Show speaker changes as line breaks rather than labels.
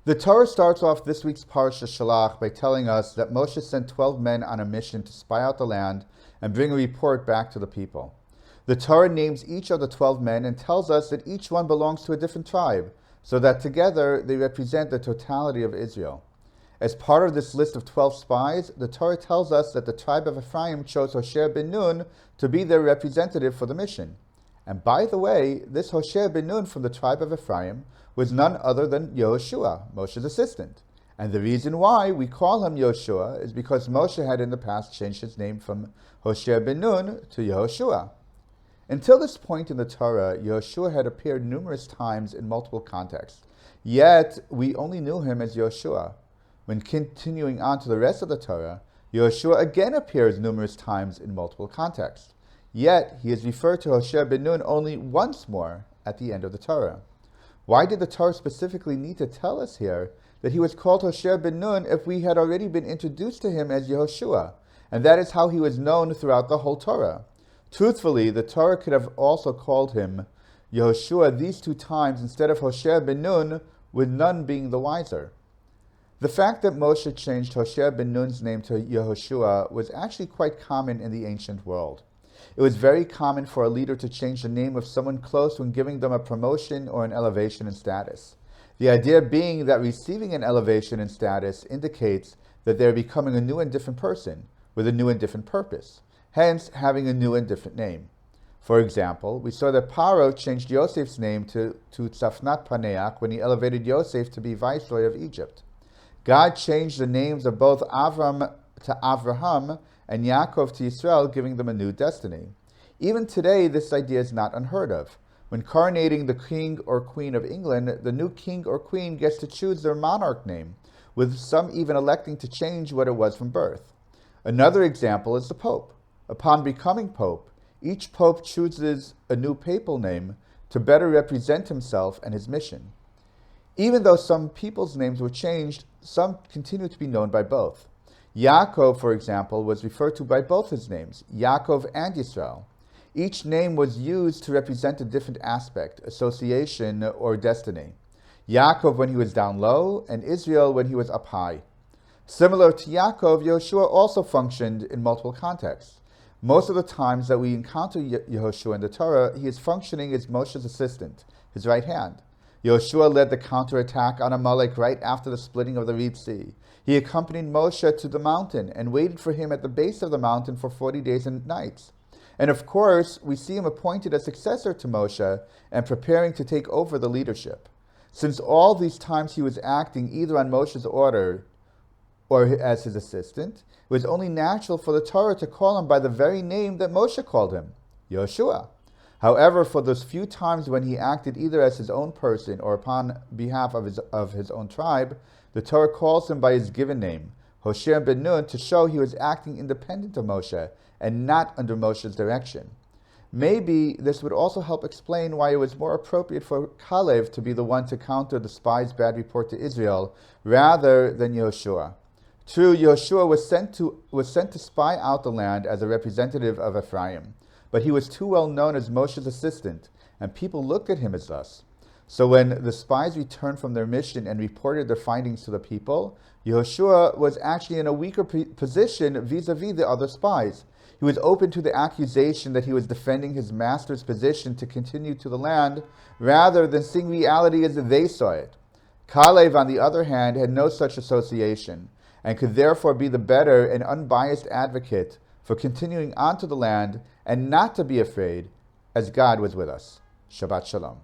The Torah starts off this week's parsha Shelach by telling us that Moshe sent 12 men on a mission to spy out the land and bring a report back to the people. The Torah names each of the 12 men and tells us that each one belongs to a different tribe, so that together they represent the totality of Israel. As part of this list of 12 spies, the Torah tells us that the tribe of Ephraim chose Hoshea ben Nun to be their representative for the mission. And by the way, this Hoshea ben Nun from the tribe of Ephraim was none other than Yehoshua, Moshe's assistant. And the reason why we call him Yehoshua is because Moshe had in the past changed his name from Hoshea ben Nun to Yehoshua. Until this point in the Torah, Yehoshua had appeared numerous times in multiple contexts. Yet, we only knew him as Yehoshua. When continuing on to the rest of the Torah, Yehoshua again appears numerous times in multiple contexts. Yet, he is referred to Hoshea ben Nun only once more at the end of the Torah. Why did the Torah specifically need to tell us here that he was called Hoshea ben Nun if we had already been introduced to him as Yehoshua, and that is how he was known throughout the whole Torah? Truthfully, the Torah could have also called him Yehoshua these two times instead of Hoshea ben Nun, with none being the wiser. The fact that Moshe changed Hoshea ben Nun's name to Yehoshua was actually quite common in the ancient world. It was very common for a leader to change the name of someone close when giving them a promotion or an elevation in status. The idea being that receiving an elevation in status indicates that they are becoming a new and different person, with a new and different purpose, hence having a new and different name. For example, we saw that Paro changed Yosef's name to Tzafnat Paneach when he elevated Yosef to be viceroy of Egypt. God changed the names of both Avram to Avraham and Yaakov to Israel, giving them a new destiny. Even today, this idea is not unheard of. When coronating the king or queen of England, the new king or queen gets to choose their monarch name, with some even electing to change what it was from birth. Another example is the Pope. Upon becoming Pope, each Pope chooses a new papal name to better represent himself and his mission. Even though some people's names were changed, some continue to be known by both. Yaakov, for example, was referred to by both his names, Yaakov and Yisrael. Each name was used to represent a different aspect, association, or destiny. Yaakov when he was down low, and Israel when he was up high. Similar to Yaakov, Yehoshua also functioned in multiple contexts. Most of the times that we encounter Yehoshua in the Torah, he is functioning as Moshe's assistant, his right hand. Yehoshua led the counterattack on Amalek right after the splitting of the Red Sea. He accompanied Moshe to the mountain and waited for him at the base of the mountain for 40 days and nights. And of course, we see him appointed as successor to Moshe and preparing to take over the leadership. Since all these times he was acting either on Moshe's order or as his assistant, it was only natural for the Torah to call him by the very name that Moshe called him, Yehoshua. However, for those few times when he acted either as his own person or upon behalf of his own tribe, the Torah calls him by his given name, Hoshea ben Nun, to show he was acting independent of Moshe and not under Moshe's direction. Maybe this would also help explain why it was more appropriate for Kalev to be the one to counter the spies' bad report to Israel rather than Yehoshua. True, Yehoshua was sent to spy out the land as a representative of Ephraim, but he was too well known as Moshe's assistant, and people looked at him as thus. So when the spies returned from their mission and reported their findings to the people, Yehoshua was actually in a weaker position vis-a-vis the other spies. He was open to the accusation that he was defending his master's position to continue to the land, rather than seeing reality as they saw it. Kalev, on the other hand, had no such association, and could therefore be the better and unbiased advocate for continuing on to the land and not to be afraid, as God was with us. Shabbat Shalom.